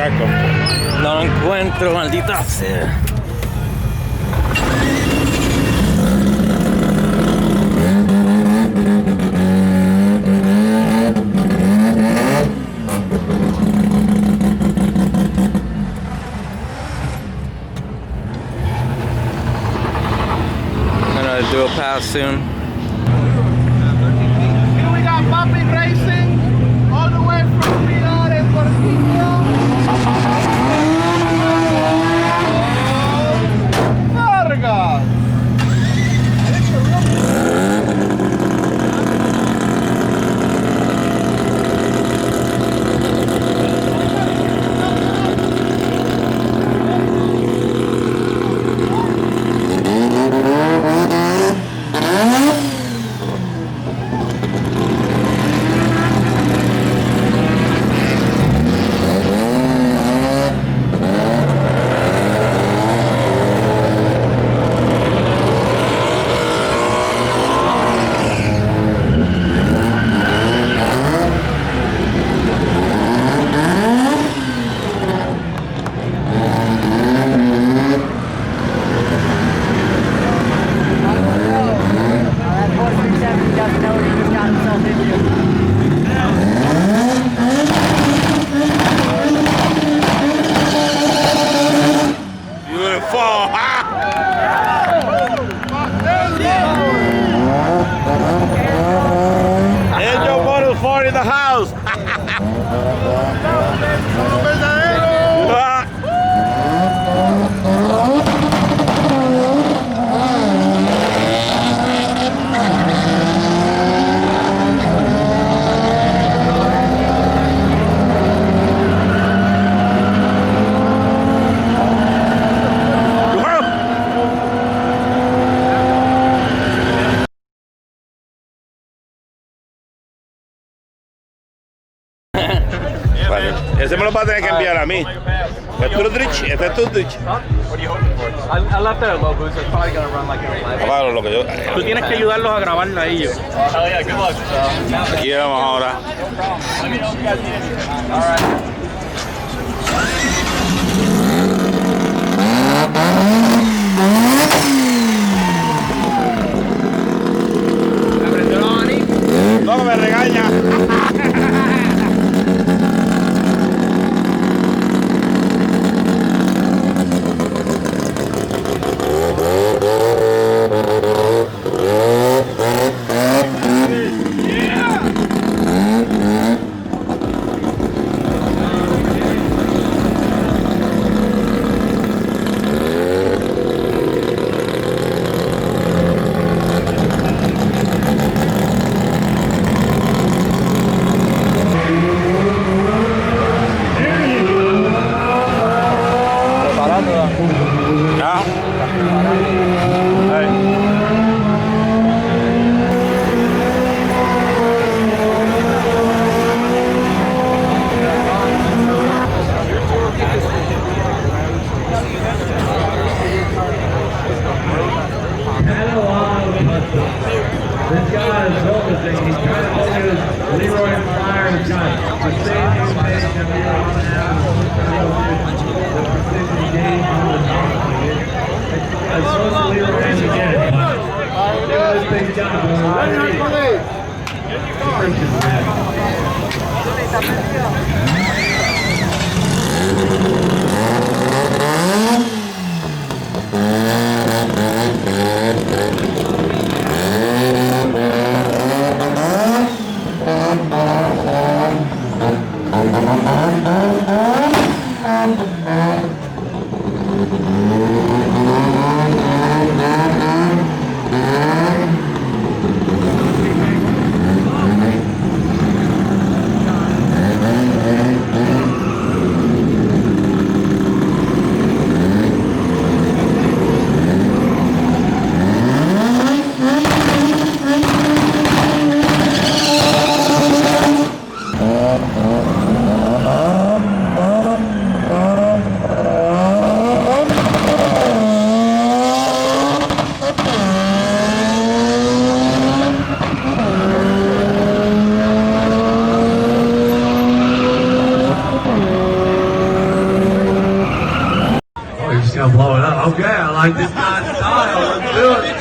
casco. No lo encuentro, maldita sea. Do a pass soon. Here we got Puppy Racing all the way from Pilar and Portillo. Vargas. In the house. Ese me lo va a tener que enviar a mí. Este es tu Drich. I left it at low boost. It's probably gonna run like a Claro, lo que yo. Tú tienes que ayudarlos a grabarla a ellos. Aquí vamos ahora. No, que me regaña. gonna blow it up. Okay, I like this guy's style. Let's do it.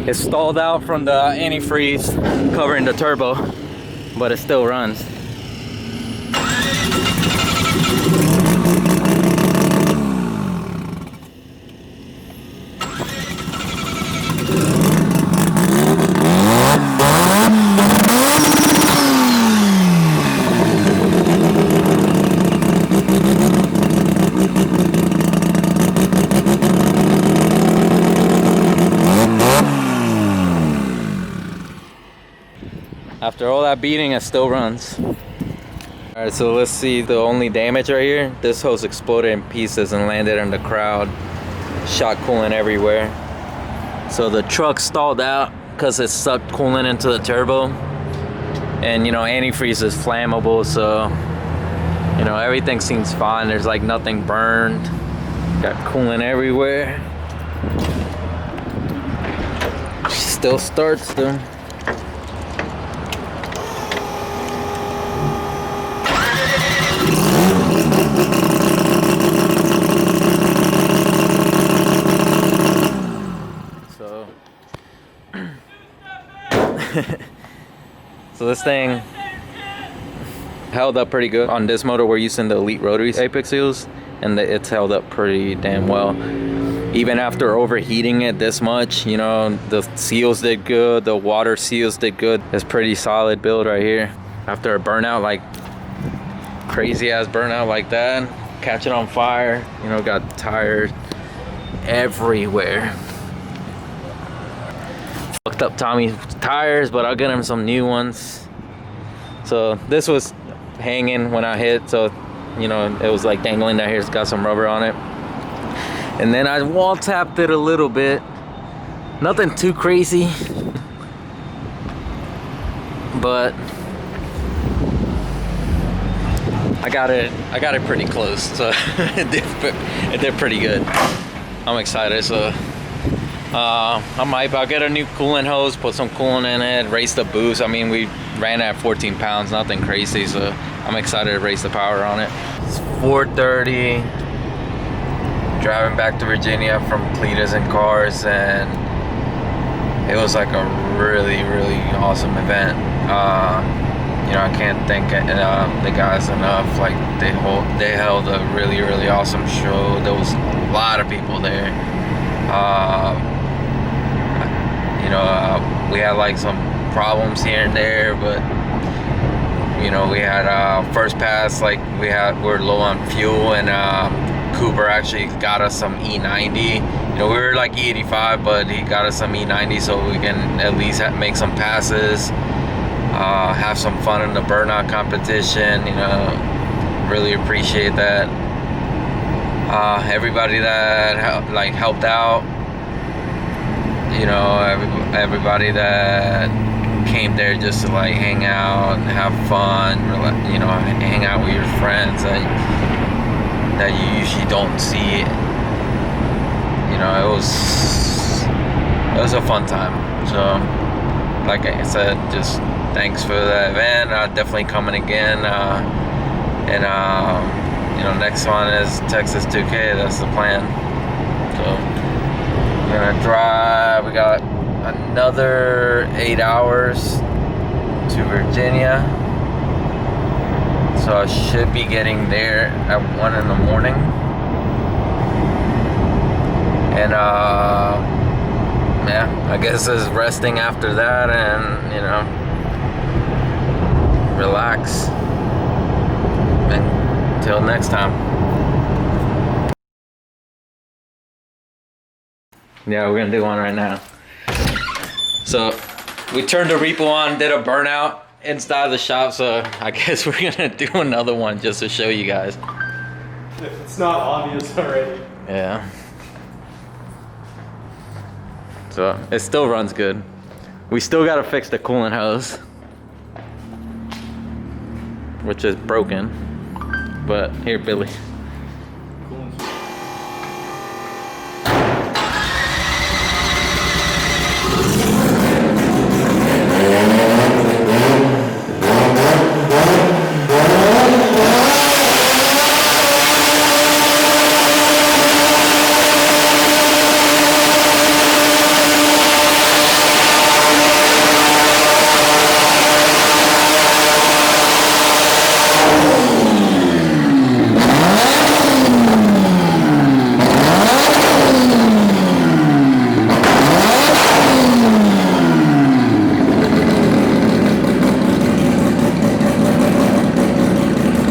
It's stalled out from the antifreeze covering the turbo, but it still runs. After all that beating, it still runs. Alright, so let's see the only damage right here. This hose exploded in pieces and landed in the crowd. Shot coolant everywhere. So the truck stalled out because it sucked coolant into the turbo. And you know, antifreeze is flammable, so you know, everything seems fine. There's like nothing burned. Got coolant everywhere. Still starts though. So this thing held up pretty good. On this motor we're using the Elite Rotary Apex seals, and it's held up pretty damn well. Even after overheating it this much, you know, the seals did good, the water seals did good. It's pretty solid build right here. After a burnout, like crazy ass burnout like that, catching on fire, you know, got tires everywhere. Fucked up Tommy's tires, but I'll get him some new ones. So this was hanging when I hit, so you know, it was like dangling down here. It's got some rubber on it. And then I wall tapped it a little bit. Nothing too crazy, but I got it pretty close, so it did pretty good. I'm excited. So I'll get a new coolant hose, put some coolant in it, raise the boost. I mean, we ran at 14 pounds, nothing crazy, so I'm excited to raise the power on it. It's 4:30, driving back to Virginia from Cleetus and Cars, and it was like a really awesome event. You know, I can't thank the guys enough. Like they held a really awesome show. There was a lot of people there. You know, we had like some problems here and there, but you know, we had first pass, like we're low on fuel, and Cooper actually got us some E90. You know, we were like E85, but he got us some E90 so we can at least make some passes, have some fun in the burnout competition. You know, really appreciate that. Everybody that helped out, you know, everybody that came there just to like hang out and have fun, you know, hang out with your friends that you usually don't see. You know, it was a fun time. So like I said, just thanks for the event. Definitely coming again. And you know, next one is Texas 2K. That's the plan. So we're gonna drive. We got another 8 hours to Virginia. So I should be getting there at 1 in the morning. And yeah, I guess it's resting after that and, you know, relax. Until next time. Yeah, we're gonna do one right now. So we turned the REPU on, did a burnout inside the shop, so I guess we're gonna do another one just to show you guys. It's not obvious already. Yeah. So it still runs good. We still gotta fix the coolant hose, which is broken. But here, Billy.